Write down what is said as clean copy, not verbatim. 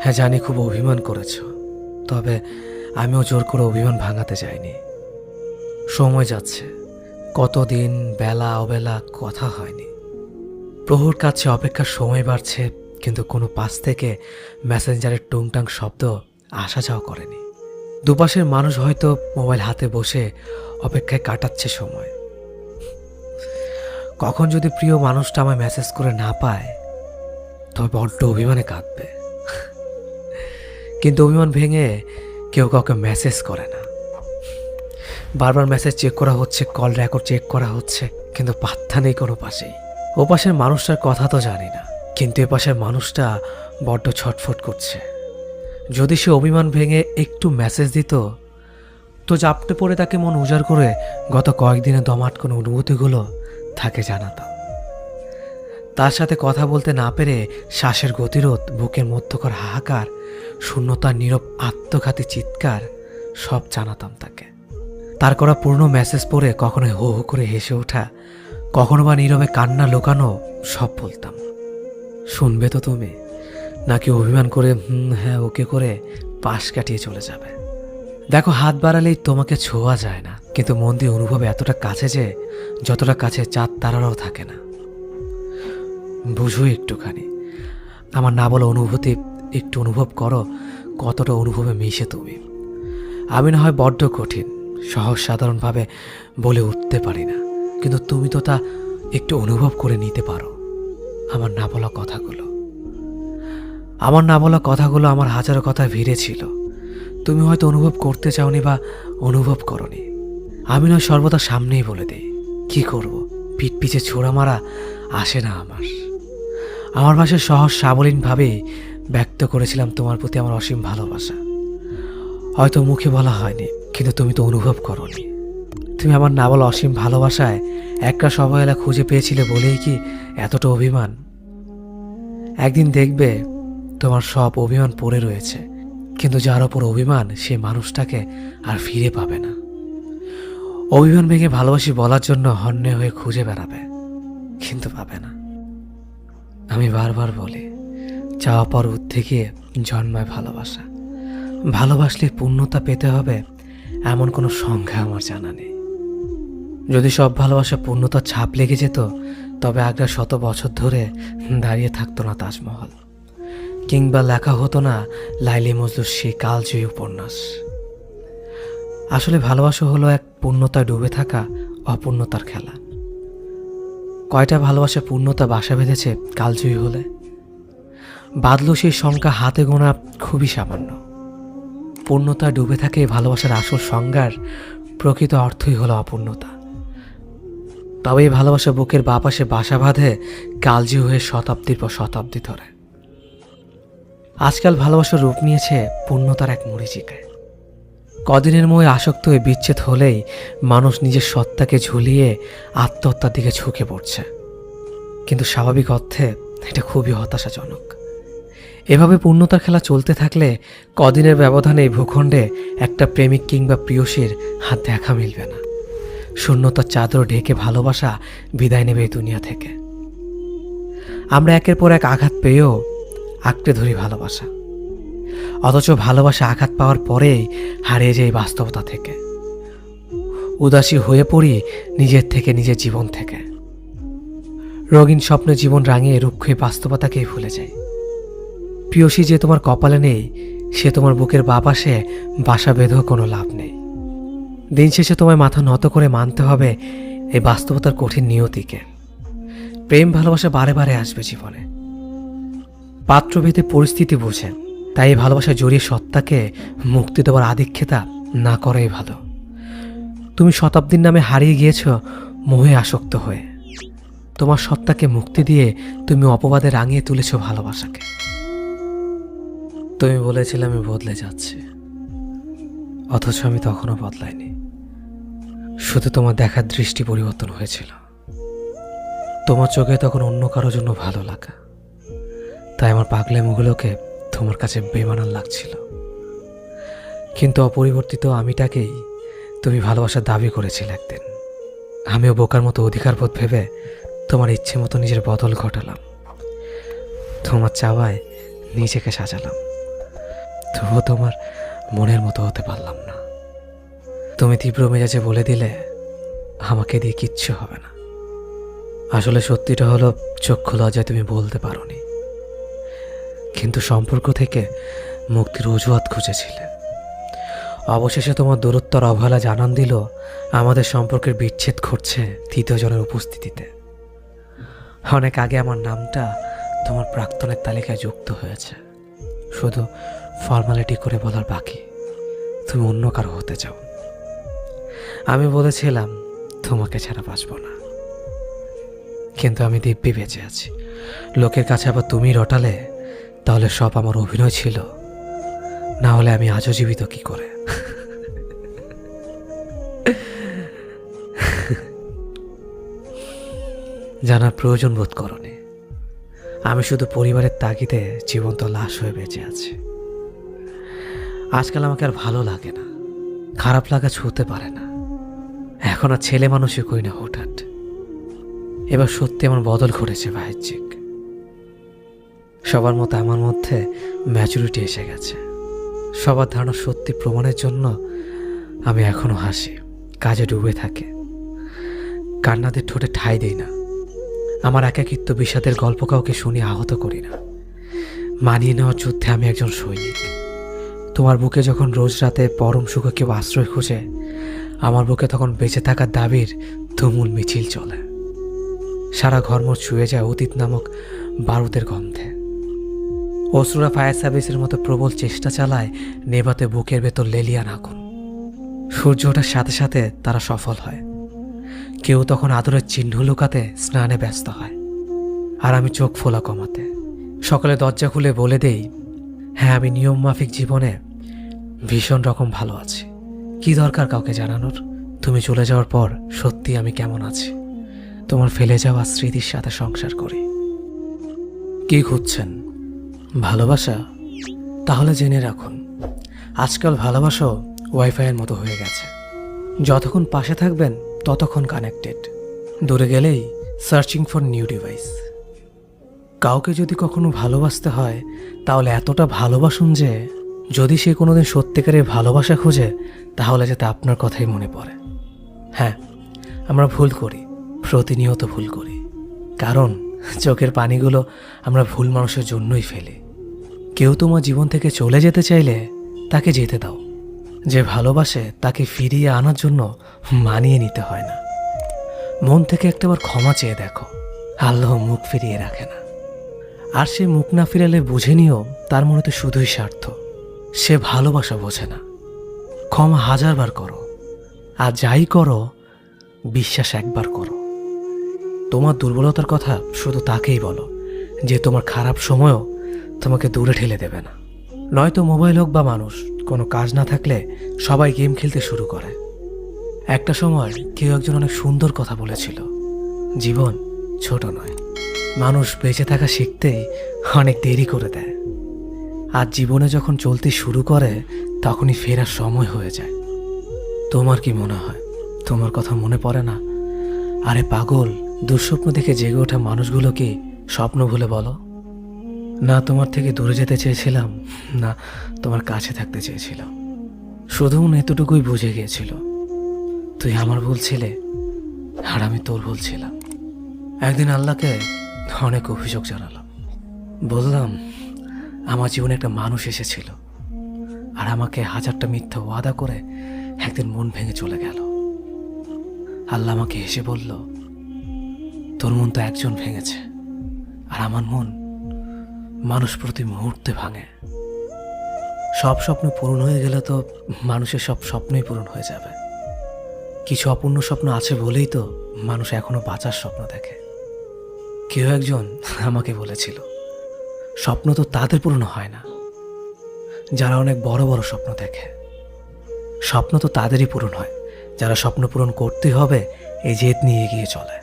হ্যাঁ জানি খুব অভিমান করেছ, তবে আমিও জোর করে অভিমান ভাঙাতে যাইনি। সময় যাচ্ছে, কতদিন বেলা অবেলা কথা হয়নি। প্রহর কাছে অপেক্ষার সময় বাড়ছে, কিন্তু কোনো পাশ থেকে মেসেঞ্জারের টুংটাং শব্দ আসা যাওয়া করেনি। দুপাশের মানুষ হয়তো মোবাইল হাতে বসে অপেক্ষায় কাটাচ্ছে সময়। কখন যদি প্রিয় মানুষটা আমায় মেসেজ করে না পায়, তবে বড্ড অভিমানে কাঁদবে। কিন্তু অভিমান ভেঙে কেউ কাউকে মেসেজ করে না। বারবার মেসেজ চেক করা হচ্ছে, কল রেকর্ড চেক করা হচ্ছে, কিন্তু পাত্তা নেই কোনো পাশেই। ও পাশের মানুষটার কথা তো জানি না, কিন্তু এ পাশের মানুষটা বড্ড ছটফট করছে। যদি সে অভিমান ভেঙে একটু মেসেজ দিত, তো জাপটে পড়ে তাকে মন উজাড় করে গত কয়েকদিনে দমাট কোনো অনুভূতিগুলো তাকে জানাতাম। তার সাথে কথা বলতে না পেরে শ্বাসের গতিরোধ, বুকের মধ্যকার হাহাকার, শূন্যতার নীরব আত্মঘাতী চিৎকার সব জানাতাম তাকে। তার করা পূর্ণ মেসেজ পড়ে কখনো হো হো করে হেসে ওঠা, কখনো বা নীরবে কান্না লুকানো সব বলতাম। শুনবে তো তুমি, নাকি অভিমান করে হ্যাঁ ওকে করে পাশ কাটিয়ে চলে যাবে? দেখো, হাত বাড়ালেই তোমাকে ছোঁয়া যায় না, কিন্তু মন দিয়ে অনুভব এতটা কাছে যে যতটা কাছে চাঁদ তারারাও থাকে না। বুঝো একটুখানি আমার না বলা অনুভূতি, একটু অনুভব করো কতটা অনুভবে মিশে তুমি। আমি না হয় বড্ড কঠিন, সহজ সাধারণভাবে বলে উঠতে পারি না, কিন্তু তুমি তো তা একটু অনুভব করে নিতে পারো। আমার না বলা কথাগুলো আমার হাজারো কথা ভিড়ে ছিল। তুমি হয়তো অনুভব করতে চাওনি বা অনুভব করনি। আমি নয় সর্বদা সামনেই বলে দিই। কি করব, পিঠ পিছে ছোড়া মারা আসে না আমার ভাষায় সহজ সাবলীনভাবেই ব্যক্ত করেছিলাম তোমার প্রতি আমার অসীম ভালোবাসা। হয়তো মুখে বলা হয়নি, কিন্তু তুমি তো অনুভব করনি। তুমি আমার না বলা অসীম ভালোবাসায় একটা অবহেলা খুঁজে পেয়েছিলে বলেই কি এতটা অভিমান? একদিন দেখবে তোমার সব অভিমান পড়ে রয়েছে, কিন্তু যার ওপর অভিমান সে মানুষটাকে আর ফিরে পাবে না। অভিমান ভেঙে ভালোবাসি বলার জন্য হন্যে হয়ে খুঁজে বেড়াবে, কিন্তু পাবে না। আমি বারবার বলি, চাওয়া পাওয়ার ঊর্ধ্বে গিয়ে জন্মায় ভালোবাসা। ভালোবাসলে পূর্ণতা পেতে হবে এমন কোনো সংজ্ঞা আমার জানা নেই। যদি সব ভালোবাসা পূর্ণতার ছাপ লেগে যেত, তবে আগ্রা 100 বছর ধরে দাঁড়িয়ে থাকতো না তাজমহল, কিংবা লেখা হতো না লাইলি মজনুর সেই কালজয়ী উপন্যাস। আসলে ভালোবাসা হলো এক পূর্ণতায় ডুবে থাকা অপূর্ণতার খেলা। কয়টা ভালোবাসা পূর্ণতা বাসা বেঁধেছে কালজয়ী হলে? বাদলো সেই সংখ্যা হাতে গোনা খুবই সামান্য। পূর্ণতায় ডুবে থাকে ভালোবাসার আসল সংজ্ঞার প্রকৃত অর্থই হলো অপূর্ণতা। তবে এই ভালোবাসা বুকের বাপাশে বাসা বাঁধে কালজয়ী হয়ে শতাব্দীর পর শতাব্দী ধরে। আজকাল ভালোবাসার রূপ নিয়েছে পূর্ণতার এক মরীচিকায়। কদিনের মোহে আসক্ত হয়ে বিচ্ছেদ হলেই মানুষ নিজের সত্তাকে ঝুলিয়ে আত্মহত্যার দিকে ঝুঁকে পড়ছে, কিন্তু স্বাভাবিক অর্থে এটা খুবই হতাশাজনক। এভাবে পূর্ণতার খেলা চলতে থাকলে কদিনের ব্যবধানে এই ভূখণ্ডে একটা প্রেমিক কিংবা প্রিয়সীর হাত দেখা মিলবে না। শূন্যতার চাদর ঢেকে ভালোবাসা বিদায় নেবে এই দুনিয়া থেকে। আমরা একের পর এক আঘাত পেয়েও আঁকড়ে ধরি ভালোবাসা, অথচ ভালোবাসা আঘাত পাওয়ার পরেই হারিয়ে যায় বাস্তবতা থেকে। উদাসী হয়ে পড়ি নিজের থেকে, নিজের জীবন থেকে। রঙিন স্বপ্নে জীবন রাঙিয়ে রুক্ষ বাস্তবতাকেই ভুলে যায়। প্রিয়সী যে তোমার কপালে নেই, সে তোমার বুকের বাপাশে বাসা বেঁধেও কোনো লাভ নেই। দিন শেষে তোমায় মাথা নত করে মানতে হবে এই বাস্তবতার কঠিন নিয়তিকে। প্রেম ভালোবাসা বারে বারে আসবে জীবনে, পাত্রভেদে পরিস্থিতি বুঝে। তাই এই ভালোবাসা জড়িয়ে সত্তাকে মুক্তি দেওয়ার আধিক্যতা না করাই ভালো। তুমি শতাব্দীর নামে হারিয়ে গিয়েছ মোহে আসক্ত হয়ে। তোমার সত্তাকে মুক্তি দিয়ে তুমি অপবাদে রাঙিয়ে তুলেছ ভালোবাসাকে। তুমি বলেছিলে আমি বদলে যাচ্ছি, অথচ আমি তখনও বদলাইনি। শুধু তোমার দেখার দৃষ্টি পরিবর্তন হয়েছিল। তোমার চোখে তখন অন্য কারো জন্য ভালো লাগা, তাই আমার পাগলামিগুলোকে তোমার কাছে বেমানান লাগছিল। কিন্তু অপরিবর্তিত আমিটাকেই তুমি ভালোবাসার দাবি করেছিলে একদিন। আমিও বোকার মতো অধিকারবোধ ভেবে তোমার ইচ্ছে মতো নিজের বদল ঘটালাম। তোমার চাওয়ায় নিজেকে সাজালাম, তবুও তোমার মনের মতো হতে পারলাম না। তুমি তীব্র মেজাজে বলে দিলে আমাকে দিয়ে কিচ্ছু হবে না। আসলে সত্যিটা হলো, চক্ষু লজ্জায় তুমি বলতে পারোনি, কিন্তু সম্পর্ক থেকে মুক্তির অজুহাত খুঁজেছিলে। অবশেষে তোমার দূরত্বর অবহেলা জানান দিল আমাদের সম্পর্কের বিচ্ছেদ ঘটছে তৃতীয় জনের উপস্থিতিতে। অনেক আগে আমার নামটা তোমার প্রাক্তনের তালিকায় যুক্ত হয়েছে, শুধু ফর্মালিটি করে বলার বাকি তুমি অন্য কারো হতে চাও। আমি বলেছিলাম তোমাকে ছাড়া বাঁচব না, কিন্তু আমি দিব্যি বেঁচে আছি। লোকের কাছে আবার তুমি রটালে তাহলে সব আমার অভিনয় ছিল, না হলে আমি আজও জীবিত কি করে? জানার প্রয়োজন বোধ করনি, আমি শুধু পরিবারের তাগিদে জীবন্ত লাশ হয়ে বেঁচে আছি। আজকাল আমাকে আর ভালো লাগে না, খারাপ লাগা ছুঁতে পারে না। এখন আর ছেলে মানুষই কই না হঠাৎ। এবার সত্যি আমার বদল ঘটেছে বাহ্যিক। সবার মতো আমার মধ্যে ম্যাচুরিটি এসে গেছে। সবার ধারণা সত্যি প্রমাণের জন্য আমি এখনো হাসি, কাজে ডুবে থাকি, কান্নাদের ঠোঁটে ঠাঁই দেই না। আমার একাকিত্ব বিষাদের গল্প কাউকে শুনি আহত করি না। মানিয়ে নেওয়ার যুদ্ধে আমি একজন সৈনিক। তোমার বুকে যখন রোজ রাতে পরম সুখে কেউ আশ্রয় খোঁজে, আমার বুকে তখন বেঁচে থাকার দাবির তুমুল মিছিল চলে। সারা ঘরমোর ছুঁয়ে যায় অতীত নামক বারুদের গন্ধে। অশ্রুরা ফায়ার সার্ভিসের মতো প্রবল চেষ্টা চালায় নেভাতে বুকের ভেতর লেলিয়ান আগুন। সূর্য ওঠার সাথে সাথে তারা সফল হয়। কেউ তখন আদরের চিহ্ন লুকাতে স্নানে ব্যস্ত হয়, আর আমি চোখ ফোলা কমাতে। সকালে দরজা খুলে বলে দেই, হ্যাঁ, আমি নিয়ম মাফিক জীবনে ভীষণ রকম ভালো আছি। কি দরকার কাউকে জানানোর? তুমি চলে যাওয়ার পর সত্যি আমি কেমন আছি। তোমার ফেলে যাওয়া স্মৃতির সাথে সংসার করি। কি খুঁজছেন? ভালোবাসা? তাহলে জেনে রাখুন, আজকাল ভালোবাসাও ওয়াইফাইয়ের মতো হয়ে গেছে। যতক্ষণ পাশে থাকবেন ততক্ষণ কানেক্টেড, দূরে গেলেই সার্চিং ফর নিউ ডিভাইস। কাউকে যদি কখনো ভালোবাসতে হয় তাহলে এতটা ভালোবাসুন যে যদি সে কোনোদিন সত্যিকারের ভালোবাসা খোঁজে তাহলে যাতে আপনার কথাই মনে পড়ে। হ্যাঁ, আমরা ভুল করি, প্রতিনিয়ত ভুল করি, কারণ চোখের পানিগুলো আমরা ভুল মানুষের জন্যই ফেলি। কেউ তোমার জীবন থেকে চলে যেতে চাইলে তাকে যেতে দাও। যে ভালোবাসে তাকে ফিরিয়ে আনার জন্য মানিয়ে নিতে হয় না। মন থেকে একটাবার ক্ষমা চেয়ে দেখো, আল্লাহ মুখ ফিরিয়ে রাখে না। আর সে মুখ না ফিরালে বুঝে নিও তার মনে তো শুধুই স্বার্থ। সে ভালোবাসা বোঝে না। ক্ষমা 1000 বার করো, আর যাই করো বিশ্বাস একবার করো। তোমার দুর্বলতার কথা শুধু তাকেই বলো যে তোমার খারাপ সময়ও তোমাকে দূরে ঠেলে দেবে না। নয়তো মোবাইল হোক বা মানুষ, কোনো কাজ না থাকলে সবাই গেম খেলতে শুরু করে। একটা সময় কেউ একজন অনেক সুন্দর কথা বলেছিল, জীবন ছোট নয়, মানুষ বেঁচে থাকা শিখতেই অনেক দেরি করে দেয়। আর জীবনে যখন চলতে শুরু করে তখনই ফেরার সময় হয়ে যায়। তোমার কি মনে হয় তোমার কথা মনে পড়ে না? আরে পাগল, দুঃস্বপ্ন দেখে জেগে ওঠা মানুষগুলো কি স্বপ্ন ভুলে বলো? না তোমার থেকে দূরে যেতে চেয়েছিলাম, না তোমার কাছে থাকতে চেয়েছিলাম। শুধু এতটুকুই বুঝে গিয়েছিল, তুই আমার ভুল ছিলে আর আমি তোর ভুল ছিলাম। একদিন আল্লাহকে অনেক অভিযোগ জানালাম, বললাম আমার জীবনে একটা মানুষ এসেছিল আর আমাকে 1000টা মিথ্যা ওয়াদা করে একদিন মন ভেঙে চলে গেল। আল্লাহ আমাকে হেসে বলল, তোর মন তো একজন ভেঙেছে, আর আমার মন মানুষ প্রতি মুহূর্তে ভাঙে। সব স্বপ্ন পূরণ হয়ে গেলে তো মানুষের সব স্বপ্নই পূরণ হয়ে যাবে। কিছু অপূর্ণ স্বপ্ন আছে বলেই তো মানুষ এখনো বাঁচার স্বপ্ন দেখে। কেউ একজন আমাকে বলেছিল, স্বপ্ন তো তাদের পূরণ হয় না যারা অনেক বড় বড় স্বপ্ন দেখে। স্বপ্ন তো তাদেরই পূরণ হয় যারা স্বপ্ন পূরণ করতে হবে এই জেদ নিয়ে এগিয়ে চলে।